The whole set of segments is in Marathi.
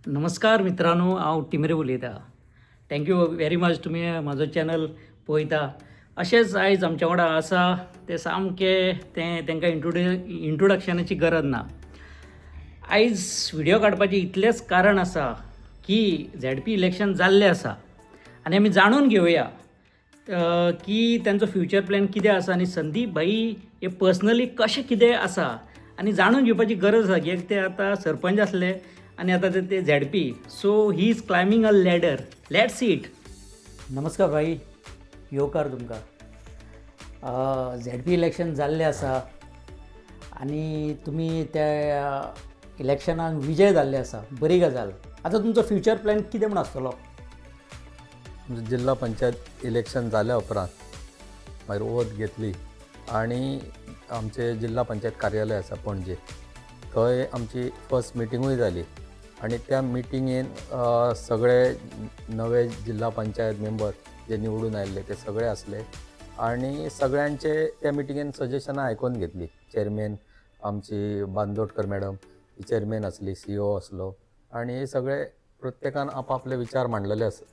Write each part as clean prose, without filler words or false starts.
नमस्कार मित्रांनो, हांव टिमरे उलयतां. थँक्यू व्हेरी मच तुमी म्हाजो चॅनल पळयता. अशेंच आयज आमच्या वांगडा आसा ते सामके तांकां इंट्रोडक्शनाची गरज ना. आयज व्हिडिओ काडपाचें इतलेंच कारण आसा की झॅड.पी इलेक्शन जाल्लें आसा आनी आमी जाणून घेवया की तांचो फ्युचर प्लॅन कितें आसा आनी संदीप भाई हे पर्सनली कशें कितें आसा आनी जाणून घेवपाची गरज आसा. कित्याक ते आतां सरपंच आसले आनी आतां ते ZP, so he is climbing a ladder. Let's see it. नमस्कार भाई, येवकार तुमकां. झॅड.पी इलेक्शन जाल्लें आसा आनी तुमी त्या इलेक्शनान विजय जाल्ले आसा, बरी गजाल. आतां तुमचो फ्युचर प्लॅन कितें म्हूण आसतलो? जिल्हा पंचायत इलेक्शन जाल्या उपरांत मागीर वोट घेतली आनी आमचे जिल्हा पंचायत कार्यालय आसा पणजे, थंय आमची फर्स्ट मिटिंगूय जाली आनी त्या मिटिंगेन सगळे नवे जिल्हा पंचायत मेंबर जे निवडून आयिल्ले ते सगळे आसले आनी सगळ्यांचे त्या मिटिंगेन सजेशनां आयकून घेतली. चेअरमॅन आमची बांदोडकर मॅडम ही चेअरमॅन आसली, CEO आसलो आनी सगळे प्रत्येकान आपआपले विचार मांडलेले आसा.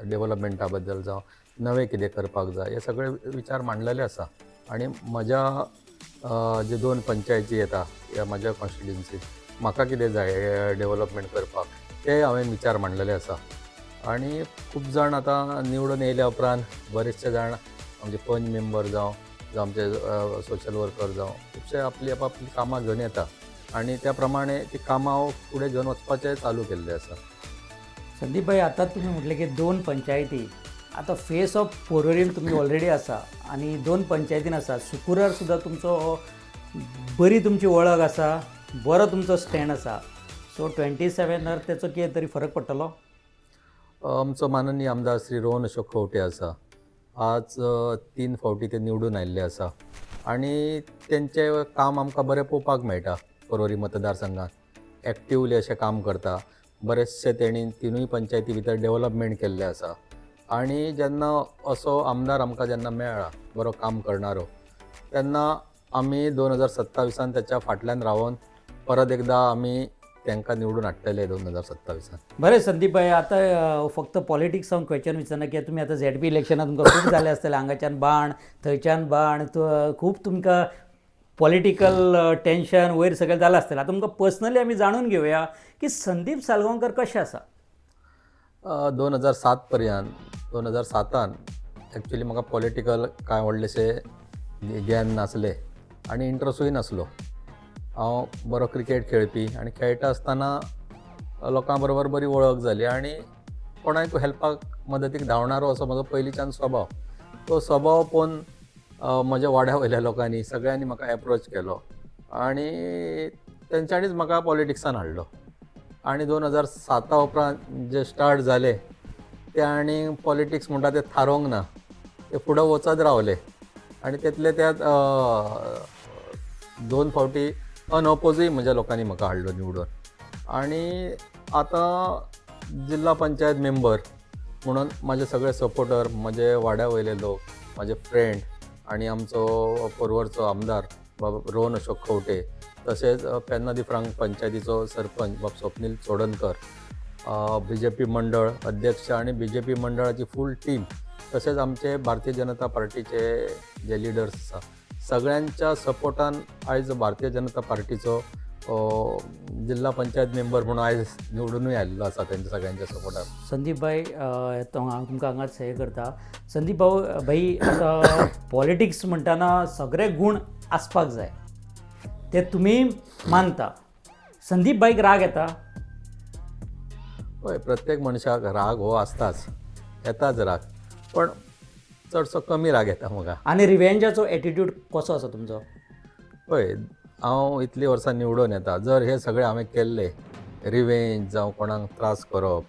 डेव्हलपमेंटा बद्दल जावं नवें कितें करपाक जाय हे सगळे विचार मांडलेले आसा. आनी म्हज्या जे 2 पंचायती येता ह्या म्हाज्या कॉन्स्टिट्युएन्सीत म्हाका कितें जाय डेव्हलपमेंट करपाक ते हांवें विचार मांडलेले आसा. आनी खूब जाण आतां निवडून येयल्या उपरांत बरेचशे जाण आमचे पंच मेंबर जावं आमचे सोशल वर्कर जावं खुबशे आपली आपली कामां घेवन येता आनी त्या प्रमाणे ती कामां फुडें घेवन वचपाचें चालू केल्लें आसा. संदीप भाई, आतां तुमी म्हटलें की 2 पंचायती, आतां फेस ऑफ पोरोरीम तुमी ऑलरेडी आसा आनी 2 पंचायतीन आसा. सुकुरार सुद्दां तुमचो बरी तुमची वळख आसा, बरो तुमचो स्टँड आसा. सो 27 तेचो कितें तरी फरक पडटलो? आमचो माननीय आमदार श्री रोहन अशोक खंवटे आसा. आज 3 फावटी ते निवडून आयिल्ले आसा आनी तेंचें काम आमकां बरें पळोवपाक मेळटा. पर्वरी मतदारसंघात एक्टिवली अशें काम करता. बरेचशे तेणी 3 पंचायती भितर डेव्हलपमेंट केल्लें आसा आनी जेन्ना असो आमदार आमकां जेन्ना मेळ्ळा बरो काम करणारो, तेन्ना आमी 2027 तेच्या फाटल्यान रावन परत एकदा आमी तांकां निवडून हाडटले 2027. बरें संदीप भाई, आतां फक्त पॉलिटिक्सांक क्वेश्चन विचारना, कित्याक तुमी आतां झॅड.पी इलेक्शनात तुमकां खूब जालें आसतलें, हांगाच्यान बाण थंयच्यान बाण, खूब तुमकां पॉलिटिकल टेन्शन वयर सकयल जालां आसतलें. आतां तुमकां पर्सनली आमी जाणून घेवया की संदीप सालगांवकर कशें आसा. 2007 पर्यंत 2007 एक्चुली म्हाका पॉलिटिकल कांय व्हडलेशें ज्ञान नासलें आनी इंट्रस्टूय नासलो. हांव बरो क्रिकेट खेळपी आनी खेळटा आसतना लोकां बरोबर बरी वळख जाली आनी कोणाक हेल्पाक मदतीक धांवणारो असो म्हजो पयलींच्यान स्वभाव. तो स्वभाव पळोवन म्हज्या वाड्या वयल्या लोकांनी सगळ्यांनी म्हाका एप्रोच केलो आनी तेंच्यांनीच म्हाका पॉलिटिक्सान हाडलो. आनी 2007 उपरांत जे स्टार्ट जाले ते आनी पॉलिटिक्स म्हणटा ते थारोवंक ना, ते फुडें वचत रावले आनी तितले त्यात 2 फावटी अनअपोजूय म्हज्या लोकांनी म्हाका हाडलो निवडून. आनी आतां जिल्हा पंचायत मेंबर म्हणून म्हाजे सगळे सपोर्टर, म्हजे वाड्या वयले लोक, म्हाजे फ्रेंड आनी आमचो पर्वरचो आमदार बाबा रोहन अशोक खंवटे, तशेंच पेन्ना दिफ्रांक पंचायतीचो सरपंच बाब स्वप्नील चोडणकर, BJP मंडळ अध्यक्ष आनी BJP मंडळाची फूल टीम, तशेंच आमचे भारतीय जनता पार्टीचे जे लिडर्स आसा सगळ्यांच्या सपोर्टान आयज भारतीय जनता पार्टीचो जिल्हा पंचायत मेंबर म्हणून आयज निवडूनूय आयिल्लो आसा तेंच्या सगळ्यांच्या सपोर्टान. संदीप भाई, हांव तुमकां हांगाच हे करता. संदीप भाई, आतां पॉलिटिक्स म्हणटाना सगळे गुण आसपाक जाय, ते तुमी मानता. संदीप भाईक राग येता? हय, प्रत्येक मनशाक राग हो आसताच, येताच राग, पण चडसो कमी राग येता म्हाका. आनी रिवेंजाचो एटिट्यूड कसो आसा तुमचो? हय, हांव इतलीं वर्सां निवडून येता, जर हे सगळे हांवें केल्ले रिवेंज जावं कोणाक त्रास करप,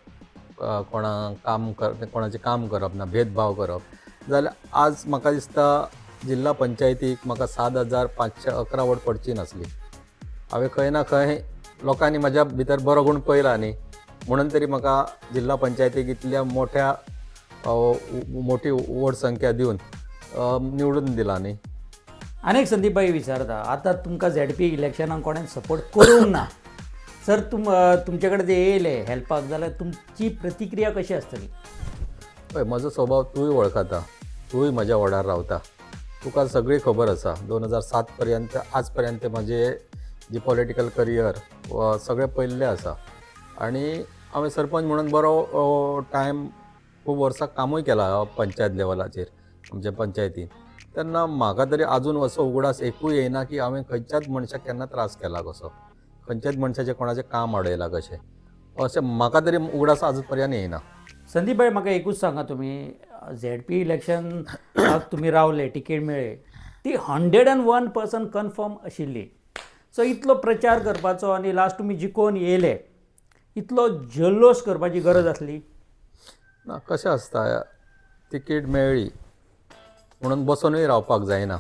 कोणाचें काम करप ना, भेदभाव करप, जाल्यार आज म्हाका दिसता जिल्हा पंचायतीक म्हाका 7,511 वोट पडची नासली. हांवें खंय ना खंय लोकांनी म्हाज्या भितर बरो गूण पळयला न्ही, म्हणून तरी म्हाका जिल्हा पंचायतीक इतल्या मोठी वोट संख्या दिवन निवडून दिला न्ही. अनेक संदीपबाई विचारता आता तुमकां ZP इलेक्शनाक कोणें सपोर्ट करूंक ना सर तुमचे कडेन ते येयले हेल्पाक जाल्यार तुमची प्रतिक्रिया कशी आसतली? पळय म्हजो स्वभाव तूंय वळखता, तूंय म्हज्या वांगडा रावता, तुका सगळी खबर आसा. 2007 पर्यंत आज पर्यंत म्हजे जी पॉलिटिकल करियर सगळें पयल्लें आसा आनी हांवें सरपंच म्हणून बरो टायम खूब वर्सां कामूय केलां पंचायत लेवलाचेर आमच्या पंचायतीन. तेन्ना म्हाका तरी आजून असो उगडास एकूय येयना की हांवें खंयच्याच मनशाक केन्ना त्रास केला कसो, खंयच्याच मनशाचें कोणाचें काम अडयलां कशें, अशें म्हाका तरी उगडास आजून पर्यंत येयना. संदीपबाई म्हाका एकूच सांगा, तुमी ZP इलेक्शन तुमी रावले, तिकेट मेळ्ळी, ती 101% कन्फर्म आशिल्ली. सो इतलो प्रचार करपाचो आनी लास्ट तुमी जिखोवन येयले, इतलो जल्लोश करपाची गरज आसली? ना, कशें आसता, तिकेट मेळ्ळी म्हणून बसूनय रावपाक जायना.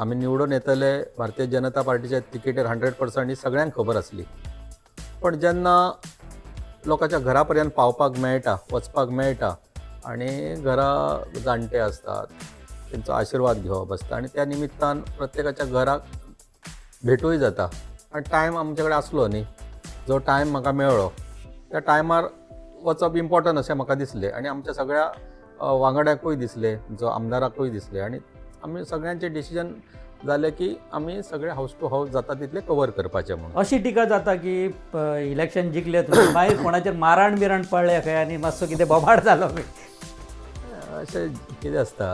आमी निवडून येतले भारतीय जनता पार्टीच्या तिकेटीर 100% ही सगळ्यांक खबर आसली. पण जेन्ना लोकांच्या घरा पर्यंत पावपाक मेळटा, वचपाक मेळटा आनी घरा जाणटे आसतात तेंचो आशिर्वाद घेवप आसता आनी त्या निमित्तान प्रत्येकाच्या घराक भेटूय जाता आनी टायम आमचे कडेन आसलो न्ही. जो टायम म्हाका मेळ्ळो त्या टायमार वचप इम्पॉर्टंट अशें म्हाका दिसलें आनी आमच्या सगळ्या वांगड्याकूय दिसलें, जो आमदाराकूय दिसलें आनी आमी सगळ्यांचे डिसिजन जालें की आमी सगळे हावस टू हावस जाता तितले कवर करपाचें म्हणून. अशी टिका जाता की इलेक्शन जिखले तुमी मागीर कोणाचेर मारण बिरण पडले खंय आनी मातसो कितें बोबाड जालो खंय? अशें कितें आसता,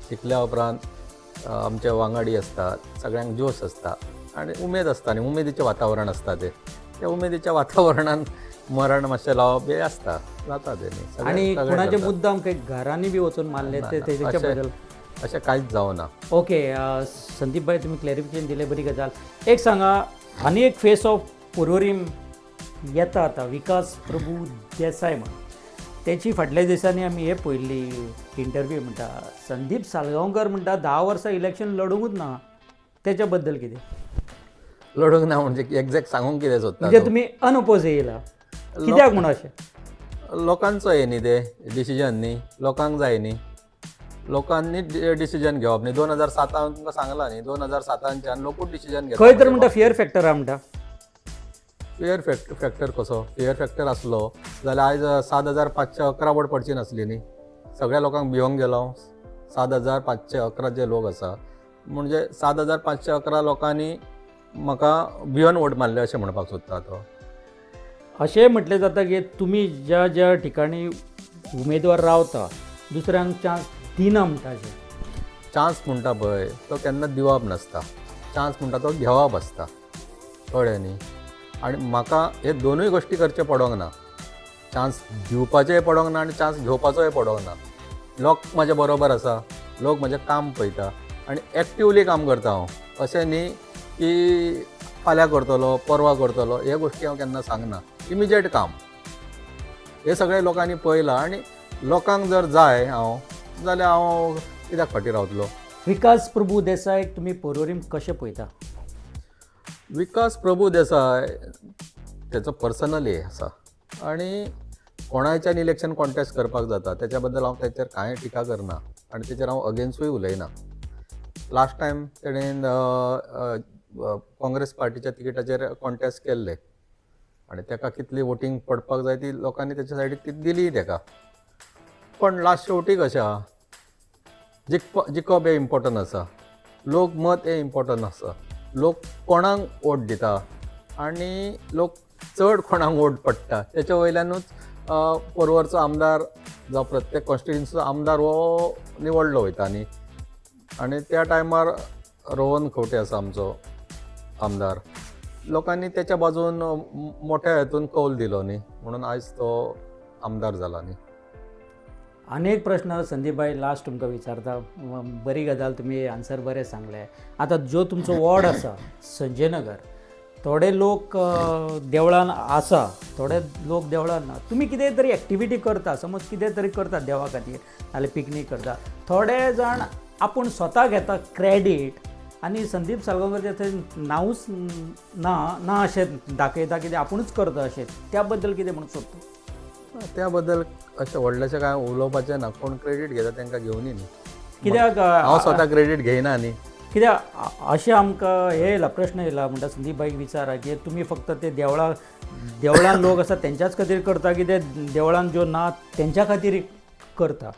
शिकल्या उपरांत आमचे वांगडी आसतात, सगळ्यांक जोश आसता आनी उमेद आसता न्ही, उमेदीचें वातावरण आसता तें. त्या उमेदीच्या वातावरणान मरण मातशें लावप हें आसता, जाता तें न्ही. आनी कोणाचे मुद्दाम खंय घरांनी बी वचून मारले तेच्या बद्दल अशें कांयच जावना. ओके, संदीपबाई तुमी क्लॅरिफिकेशन दिलें, बरी गजाल. एक सांगा, आनी एक फेस ऑफ पुरोरीम येता आतां, विकास प्रभू देसाय म्हणून. तेची फाटल्या दिसांनी आमी हे पळयल्ली इंटरव्यू, म्हणटा संदीप साळगांवकर म्हणटा 10 वर्सां इलेक्शन लडूंकूच ना. तेच्या बद्दल कितें? लडूंक ना म्हणजे एक्झॅक्ट सांगूंक कितें सोदता? म्हणजे तुमी अनअपोज येयला कित्याक म्हणून अशें? लोकांचो हे न्ही ते डिसिजन न्ही, लोकांक जाय न्ही, लोकांनी डिसिजन घेवप न्ही. 2007 तुमकां सांगलां न्ही, 2007च्यान लोकूच डिसिजन घेता. खंय तर म्हणटा फियर फॅक्टर आहा म्हणटा. फियर फॅक्टर कसो? फियर फॅक्टर आसलो जाल्यार आयज 7,511 वोट पडची नासली न्ही. सगळ्या लोकांक भिवंक गेलो 7,511 जे लोक आसा, म्हणजे 7,511 लोकांनी म्हाका भिवन वोट मारले अशें म्हणपाक सोदता तो. अशें म्हटलें जाता की तुमी ज्या ज्या ठिकाणी उमेदवार रावता दुसऱ्यांक चान्स दिना म्हणटा. चान्स म्हणटा पळय तो केन्ना दिवप नासता, चान्स म्हणटा तो घेवप आसता, कळ्ळें न्ही. आनी म्हाका हे दोनूय गोश्टी करचे पडोंक ना. चान्स दिवपाचेय पडोंक ना आनी चान्स घेवपाचोय पडोंक ना. लोक म्हाजे बरोबर आसा, लोक म्हजें काम पळयता आनी एक्टिवली काम करता हांव. अशें न्ही की फाल्यां करतलो, परवा करतलो, हे गोश्टी हांव केन्ना सांगना. इमिजिएट काम हे सगळे लोकांनी पळयलां आनी लोकांक जर जाय हांव जाल्यार हांव कित्याक फाटीं रावतलो. विकास प्रभू देसायक तुमी पोरोरीम कशें पळयता? विकास प्रभू देसाय तेचो पर्सनल हे आसा आनी कोणाच्यान इलेक्शन कॉन्टेस्ट करपाक जाता, तेच्या बद्दल हांव तेचेर कांय टिका करना आनी तेचेर हांव अगेन्स्टूय उलयना. लास्ट टायम तेणेन काँग्रेस पार्टीच्या तिकेटाचेर कॉन्टेस्ट केल्ले आनी तेका कितली वोटींग पडपाक जाय ती लोकांनी तेच्या सायडीक ती दिली तेका. पण लास्ट शेवटी कशें आहा, जिखप हें इम्पॉर्टंट आसा, लोक मत हें इम्पॉर्टंट आसा. लोक कोणाक वोट दिता आनी लोक चड कोणाक वोट पडटा तेच्या वयल्यानूच परवरचो आमदार जावं प्रत्येक कॉन्स्टिट्युन्सीचो आमदार हो निवडलो वयता न्ही. आनी त्या टायमार रोहन खंवटे आसा आमचो आमदार, लोकांनी तेच्या बाजून मोठ्या हेतून कौल दिलो न्ही, म्हणून आयज तो आमदार जाला न्ही. अनेक प्रश्न संदीपबाई लास्ट तुमकां विचारता, बरी गजाल तुमी आन्सर बरें सांगले. आतां जो तुमचो वॉर्ड आसा संजय नगर, थोडे लोक देवळान आसा, थोडे लोक देवळान ना. तुमी कितें तरी एक्टिविटी करता, समज कितें तरी करता देवा खातीर, नाल्यार पिकनीक करता. थोडे जाण आपूण स्वता घेता क्रेडीट आनी संदीप साळगांवकर थंय नांवूच ना अशें दाखयता, कितें आपुणूच करता अशें. त्या बद्दल कितें म्हणून सोदता? त्या बद्दल अशें व्हडलेशें कांय उलोवपाचें ना. कोण क्रेडीट घेता तांकां घेवनी न्ही. कित्याक हांव स्वता क्रेडीट घेयना न्ही. कित्याक अशें आमकां हे येयला प्रश्न येयला म्हणटा संदीप बाईक विचारा की तुमी फक्त ते देवळान लोक आसा तेंच्याच खातीर करता की ते देवळान ज्यो ना तेंच्या खातीर करता.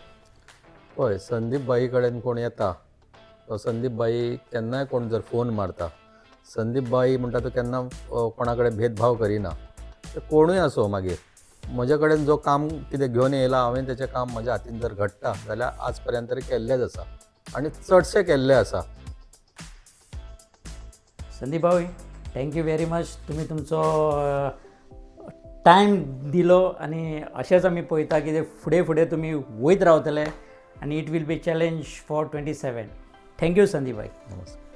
पळय, संदीप बाई कडेन कोण येता तो संदीप बाई केन्नाय कोण जर फोन मारता, संदीप बाई म्हणटा तो केन्ना कोणा कडेन भेदभाव करिना. ते कोणूय आसूं मागीर म्हजे कडेन जो काम कितें घेवन येयला हांवें तेचें काम म्हज्या हातीन जर घडटा जाल्यार आज पर्यंत तरी केल्लेंच आसा आनी चडशें केल्लें आसा. संदीप भाऊ थँक्यू व्हेरी मच. तुमी तुमचो टायम दिलो आनी अशेंच आमी पळयता की ते फुडें फुडें तुमी वयत रावतले आनी it will be challenge for 27. Thank you Sandeep भाई. नमस्कार.